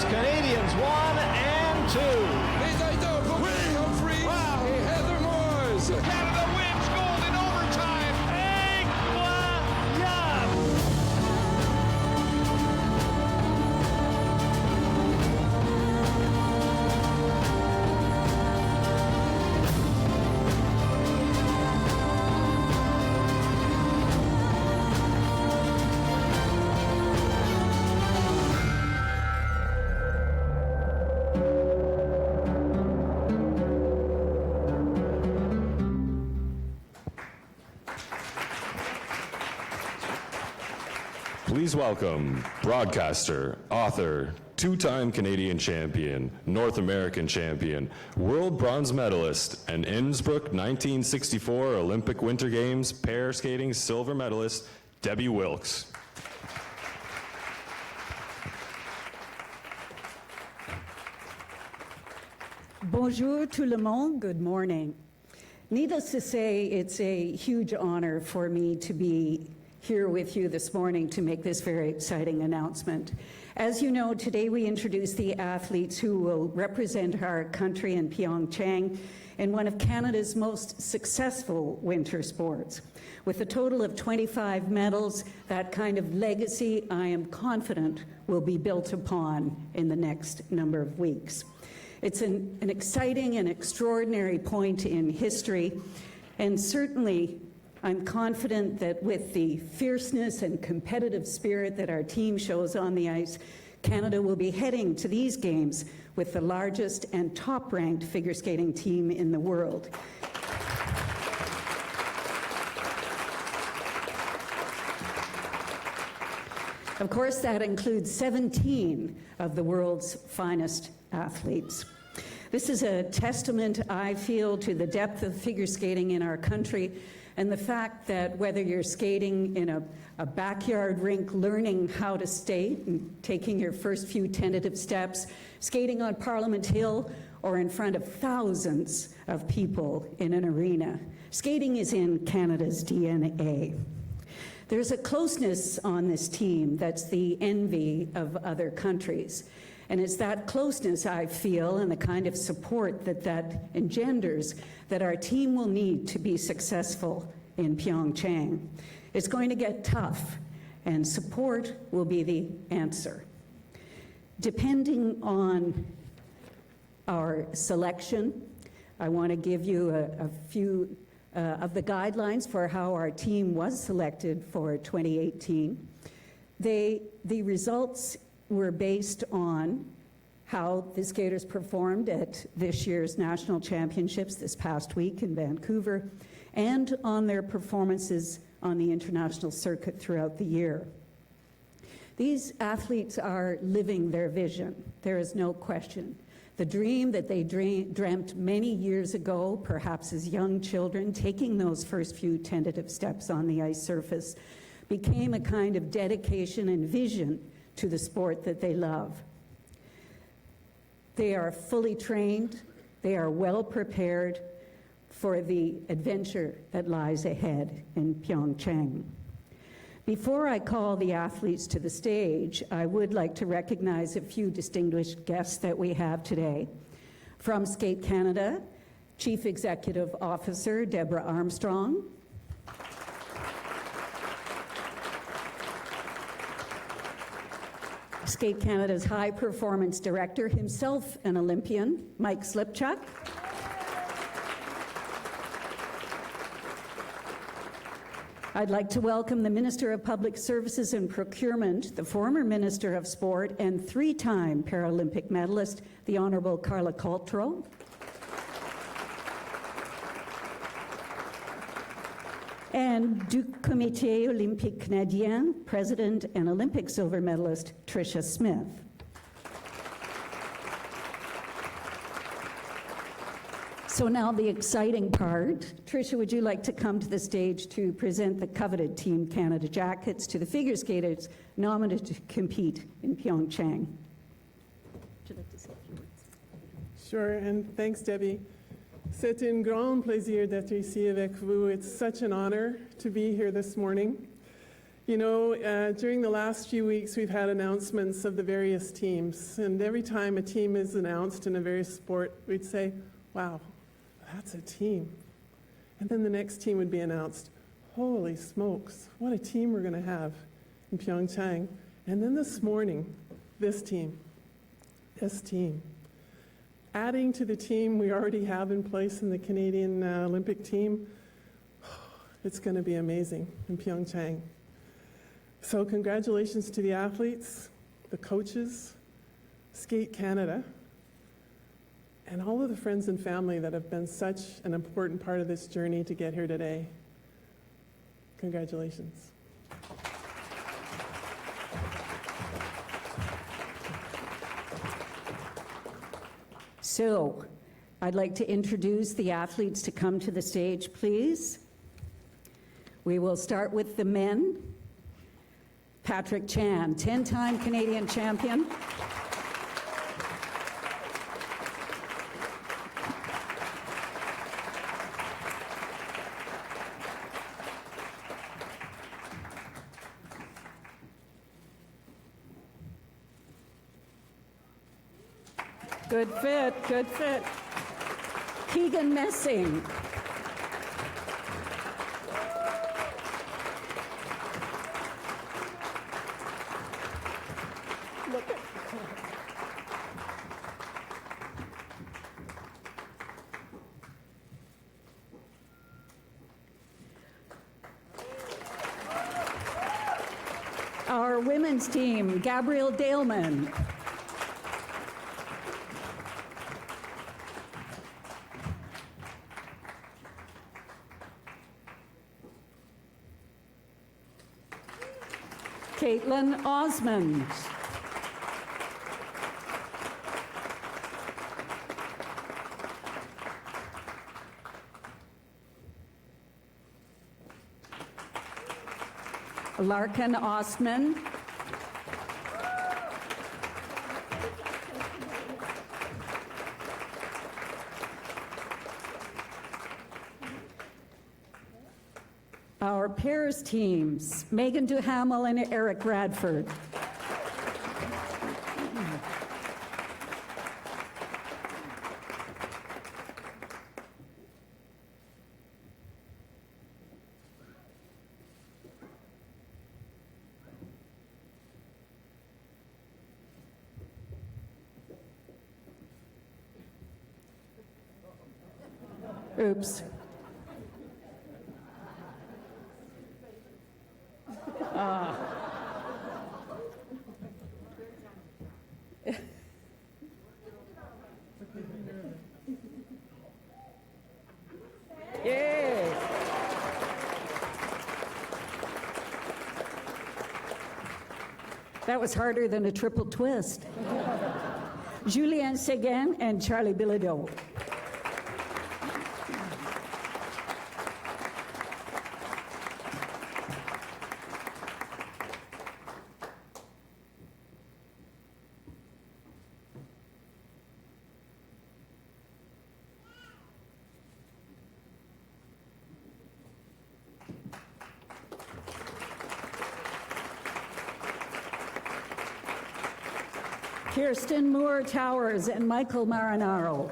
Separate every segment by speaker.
Speaker 1: It's Canadians 1 and 2.
Speaker 2: Médaille d'or pour Humphrey et Heather Moores.
Speaker 1: Canada wins gold in overtime. Incroyable!
Speaker 3: Please welcome broadcaster, author, two-time Canadian champion, North American champion, world bronze medalist, and Innsbruck 1964 Olympic Winter Games pair skating silver medalist, Debbie Wilkes.
Speaker 4: Bonjour tout le monde, good morning. Needless to say, it's a huge honor for me to be here with you this morning to make this very exciting announcement. As you know, today we introduce the athletes who will represent our country in Pyeongchang in one of Canada's most successful winter sports. With a total of 25 medals, that kind of legacy, I am confident, will be built upon in the next number of weeks. It's an exciting and extraordinary point in history, and certainly I'm confident that with the fierceness and competitive spirit that our team shows on the ice, Canada will be heading to these games with the largest and top-ranked figure skating team in the world. Of course, that includes 17 of the world's finest athletes. This is a testament, I feel, to the depth of figure skating in our country, and the fact that whether you're skating in a backyard rink learning how to skate and taking your first few tentative steps, skating on Parliament Hill, or in front of thousands of people in an arena, skating is in Canada's DNA. There's a closeness on this team that's the envy of other countries. And it's that closeness, I feel, and the kind of support that engenders that our team will need to be successful in Pyeongchang. It's going to get tough, and support will be the answer. Depending on our selection, I want to give you a few of the guidelines for how our team was selected for 2018. The results were based on how the skaters performed at this year's national championships this past week in Vancouver, and on their performances on the international circuit throughout the year. These athletes are living their vision, there is no question. The dream that they dreamt many years ago, perhaps as young children, taking those first few tentative steps on the ice surface, became a kind of dedication and vision to the sport that they love. They are fully trained, they are well prepared for the adventure that lies ahead in Pyeongchang. Before I call the athletes to the stage, I would like to recognize a few distinguished guests that we have today. From Skate Canada, Chief Executive Officer Deborah Armstrong. Skate Canada's High Performance Director, himself an Olympian, Mike Slipchuk. I'd like to welcome the Minister of Public Services and Procurement, the former Minister of Sport and three-time Paralympic medalist, the Honourable Carla Coltrot. And du Comité Olympique Canadien, President and Olympic silver medalist, Tricia Smith. So now the exciting part. Tricia, would you like to come to the stage to present the coveted Team Canada jackets to the figure skaters nominated to compete in Pyeongchang? Would you like to say a few words?
Speaker 5: Sure, and thanks, Debbie. C'est un grand plaisir d'être ici avec vous. It's such an honor to be here this morning. You know, during the last few weeks, we've had announcements of the various teams. And every time a team is announced in a various sport, we'd say, wow, that's a team. And then the next team would be announced. Holy smokes, what a team we're going to have in Pyeongchang. And then this morning, this team. Adding to the team we already have in place in the Canadian Olympic team, it's going to be amazing in Pyeongchang. So congratulations to the athletes, the coaches, Skate Canada, and all of the friends and family that have been such an important part of this journey to get here today. Congratulations.
Speaker 4: So, I'd like to introduce the athletes to come to the stage, please. We will start with the men. Patrick Chan, 10-time Canadian champion. Good fit, good fit. Keegan Messing. Our women's team, Gabrielle Daleman. Caitlin Osmond. Larkin Ostman. Our pairs teams, Megan Duhamel and Eric Radford. Oops. Yay. That was harder than a triple twist. Julien Seguin and Charlie Bilodeau. Kirsten Moore Towers and Michael Marinaro.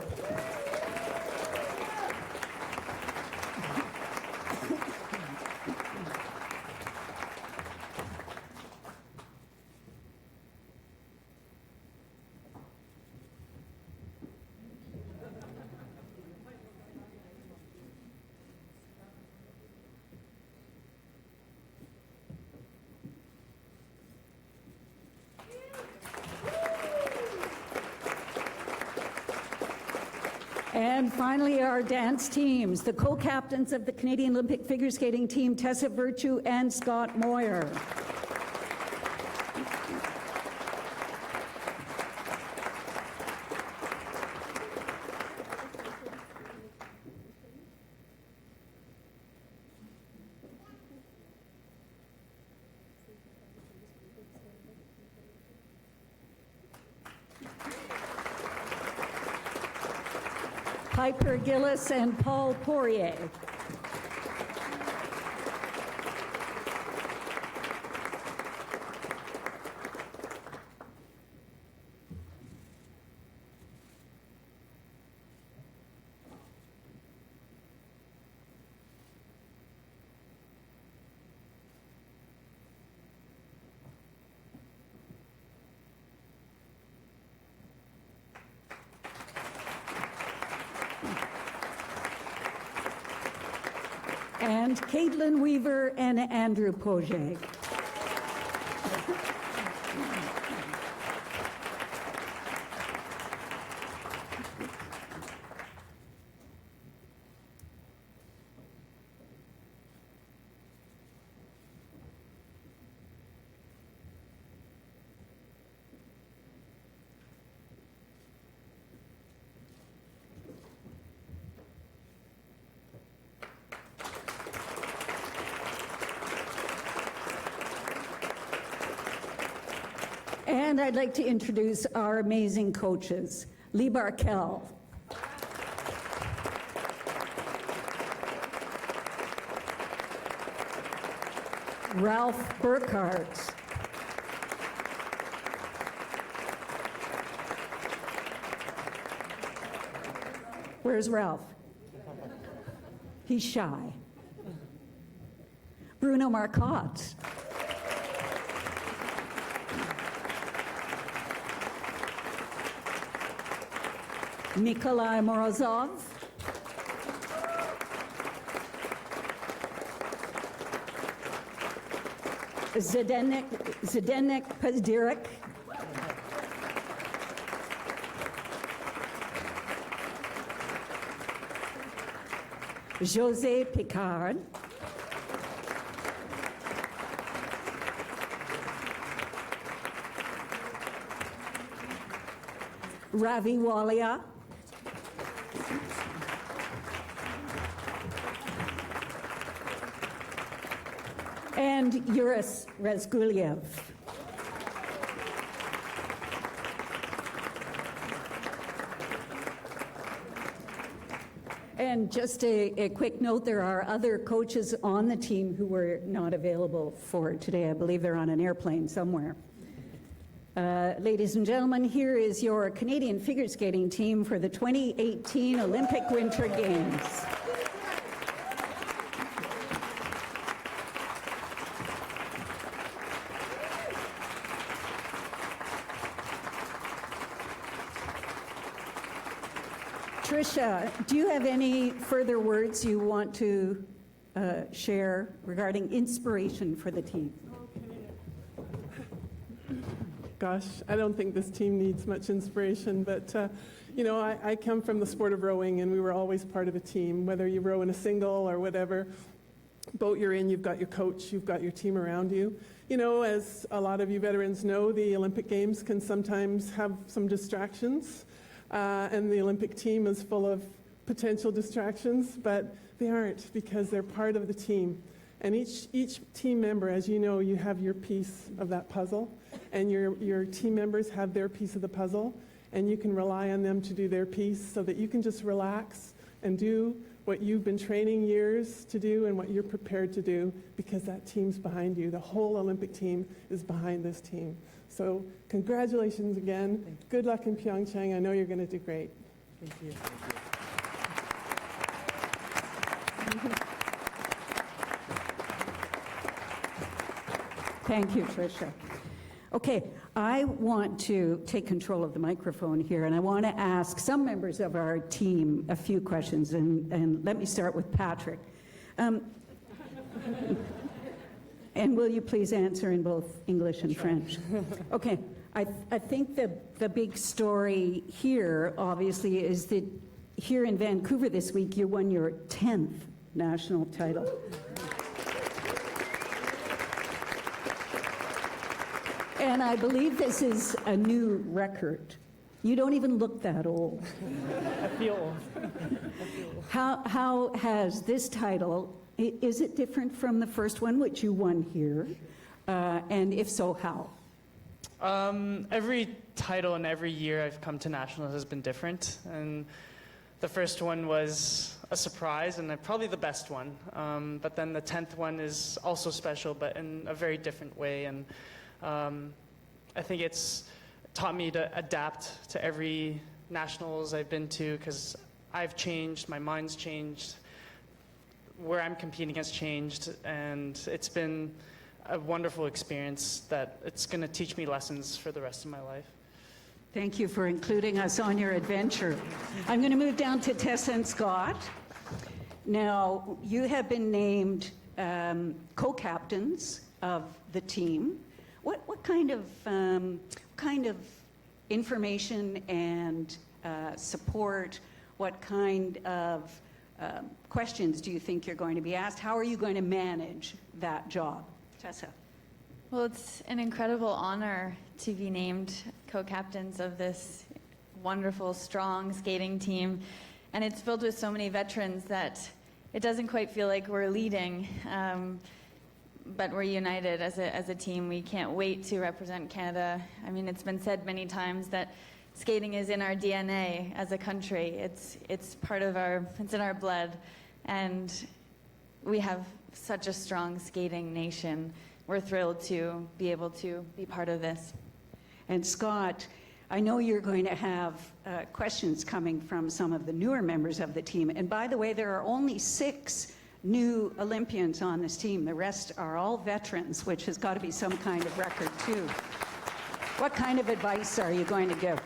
Speaker 4: And finally, our dance teams, the co-captains of the Canadian Olympic figure skating team, Tessa Virtue and Scott Moyer. Piper Gillis and Paul Poirier. and Caitlin Weaver and Andrew Pojek. And I'd like to introduce our amazing coaches, Lee Barkell, Ralph Burkhart, where's Ralph? He's shy. Bruno Marcotte. Nikolai Morozov. Zdenek Pazdirek. Jose Picard. Ravi Walia. And Yuris Razguliev. And just a quick note, there are other coaches on the team who were not available for today. I believe they're on an airplane somewhere. Ladies and gentlemen, here is your Canadian figure skating team for the 2018 Olympic Winter Games. Tricia, do you have any further words you want to share regarding inspiration for the team?
Speaker 5: Gosh, I don't think this team needs much inspiration, but you know, I come from the sport of rowing, and we were always part of a team, whether you row in a single or whatever boat you're in, you've got your coach, you've got your team around you. You know, as a lot of you veterans know, the Olympic Games can sometimes have some distractions, and the Olympic team is full of potential distractions, but they aren't, because they're part of the team. And each team member, as you know, you have your piece of that puzzle, and your team members have their piece of the puzzle, and you can rely on them to do their piece so that you can just relax and do what you've been training years to do and what you're prepared to do, because that team's behind you. The whole Olympic team is behind this team. So congratulations again. Good luck in Pyeongchang. I know you're going to do great. Thank you.
Speaker 4: Thank you, Tricia. Okay, I want to take control of the microphone here, and I want to ask some members of our team a few questions, and let me start with Patrick. And will you please answer in both English and French? Okay, I think the big story here, obviously, is that here in Vancouver this week, you won your 10th national title. And I believe this is a new record. You don't even look that old.
Speaker 6: I feel old.
Speaker 4: How has this title, is it different from the first one, which you won here? And if so, how?
Speaker 6: Every title and every year I've come to nationals has been different. And the first one was a surprise and probably the best one. But then the 10th one is also special, but in a very different way. And I think it's taught me to adapt to every nationals I've been to, because I've changed, my mind's changed, where I'm competing has changed, and it's been a wonderful experience that it's going to teach me lessons for the rest of my life.
Speaker 4: Thank you for including us on your adventure. I'm going to move down to Tessa and Scott. Now, you have been named co-captains of the team. What kind of information and support, what kind of questions do you think you're going to be asked? How are you going to manage that job? Tessa.
Speaker 7: Well, it's an incredible honor to be named co-captains of this wonderful, strong skating team. And it's filled with so many veterans that it doesn't quite feel like we're leading, but we're united as a team. We can't wait to represent Canada. I mean, it's been said many times that skating is in our DNA as a country. It's part of it's in our blood. And we have such a strong skating nation. We're thrilled to be able to be part of this.
Speaker 4: And Scott, I know you're going to have questions coming from some of the newer members of the team. And by the way, there are only 6 new Olympians on this team. The rest are all veterans, which has got to be some kind of record too. What kind of advice are you going to give?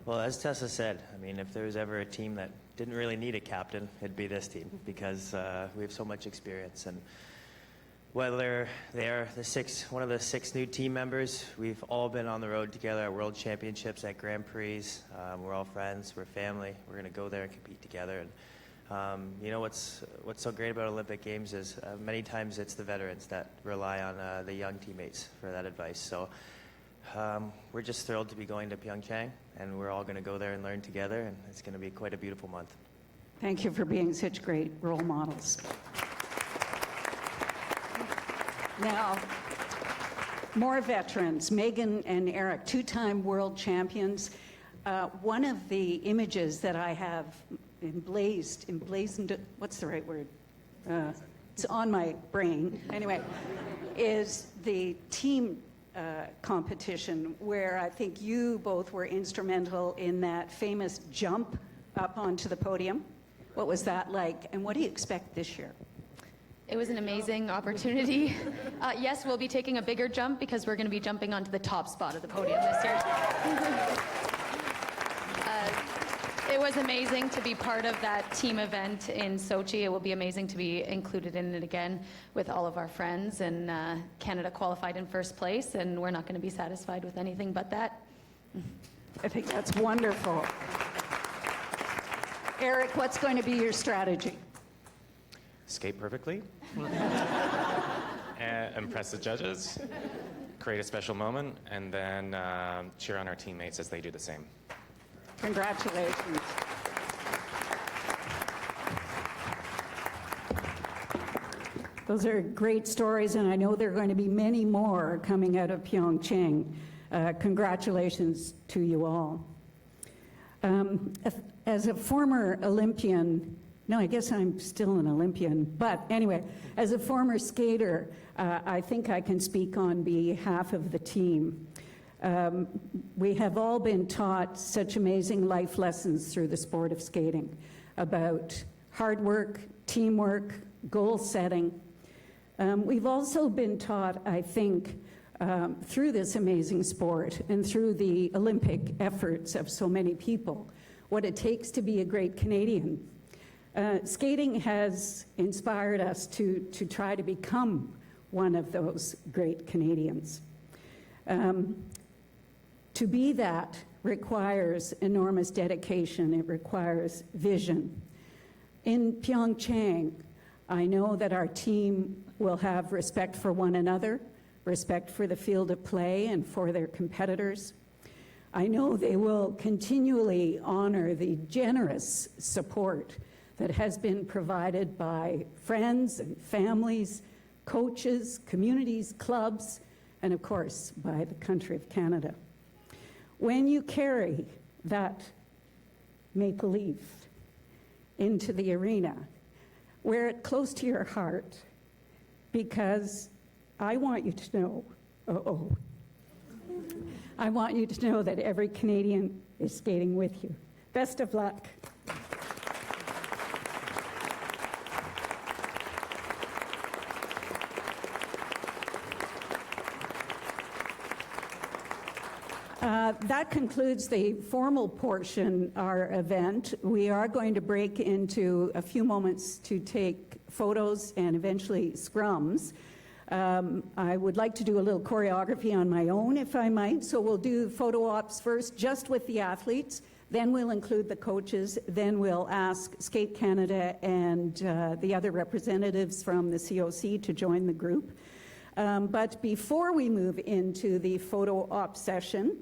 Speaker 8: Well, as Tessa said, I mean, if there was ever a team that didn't really need a captain, it'd be this team, because we have so much experience. And whether they are one of the 6 new team members, we've all been on the road together at World Championships, at Grand Prix. We're all friends, we're family. We're going to go there and compete together. And you know what's so great about Olympic Games is many times it's the veterans that rely on the young teammates for that advice. So we're just thrilled to be going to Pyeongchang, and we're all going to go there and learn together, and it's going to be quite a beautiful month.
Speaker 4: Thank you for being such great role models. Now, more veterans. Megan and Eric, 2-time world champions. One of the images that I have emblazoned, what's the right word? It's on my brain. Anyway, is the team competition, where I think you both were instrumental in that famous jump up onto the podium. What was that like, and what do you expect this year?
Speaker 9: It was an amazing opportunity. Yes, we'll be taking a bigger jump because we're going to be jumping onto the top spot of the podium this year. It was amazing to be part of that team event in Sochi. It will be amazing to be included in it again with all of our friends. And Canada qualified in first place, and we're not going to be satisfied with anything but that.
Speaker 4: I think that's wonderful. Eric, what's going to be your strategy?
Speaker 10: Skate perfectly, impress the judges, create a special moment, and then cheer on our teammates as they do the same.
Speaker 4: Congratulations. Those are great stories, and I know there are going to be many more coming out of Pyeongchang. Congratulations to you all. As a former Olympian, no, I guess I'm still an Olympian, but anyway, as a former skater, I think I can speak on behalf of the team. We have all been taught such amazing life lessons through the sport of skating about hard work, teamwork, goal setting. We've also been taught, I think, through this amazing sport and through the Olympic efforts of so many people, what it takes to be a great Canadian. Skating has inspired us to try to become one of those great Canadians. To be that requires enormous dedication. It requires vision. In Pyeongchang, I know that our team will have respect for one another, respect for the field of play and for their competitors. I know they will continually honor the generous support that has been provided by friends and families, coaches, communities, clubs, and of course, by the country of Canada. When you carry that maple leaf into the arena, wear it close to your heart, because I want you to know, I want you to know that every Canadian is skating with you. Best of luck. That concludes the formal portion of our event. We are going to break into a few moments to take photos and eventually scrums. I would like to do a little choreography on my own, if I might. So we'll do photo ops first, just with the athletes. Then we'll include the coaches. Then we'll ask Skate Canada and the other representatives from the COC to join the group. But before we move into the photo op session,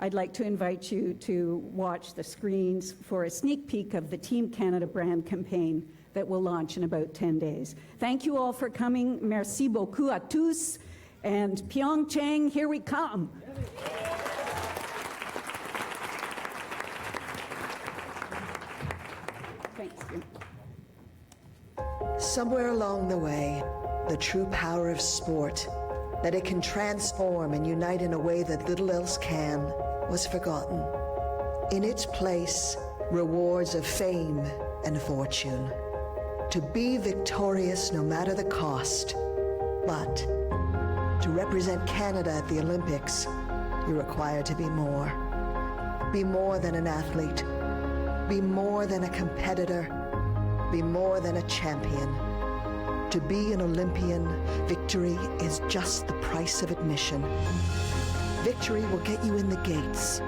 Speaker 4: I'd like to invite you to watch the screens for a sneak peek of the Team Canada brand campaign that will launch in about 10 days. Thank you all for coming. Merci beaucoup à tous. And Pyeongchang, here we come. Thanks.
Speaker 11: Somewhere along the way, the true power of sport, that it can transform and unite in a way that little else can, was forgotten. In its place, rewards of fame and fortune. To be victorious no matter the cost, but to represent Canada at the Olympics, you're required to be more. Be more than an athlete. Be more than a competitor. Be more than a champion. To be an Olympian, victory is just the price of admission. Victory will get you in the gates.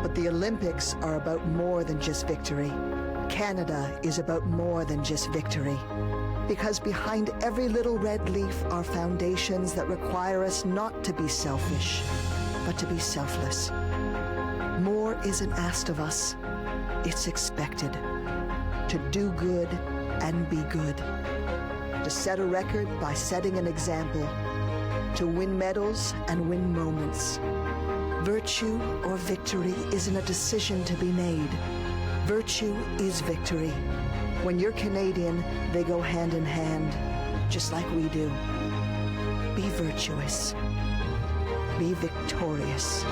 Speaker 11: But the Olympics are about more than just victory. Canada is about more than just victory. Because behind every little red leaf are foundations that require us not to be selfish, but to be selfless. More isn't asked of us, it's expected. To do good and be good. To set a record by setting an example. To win medals and win moments. Virtue or victory isn't a decision to be made. Virtue is victory. When you're Canadian, they go hand in hand, just like we do. Be virtuous. Be victorious.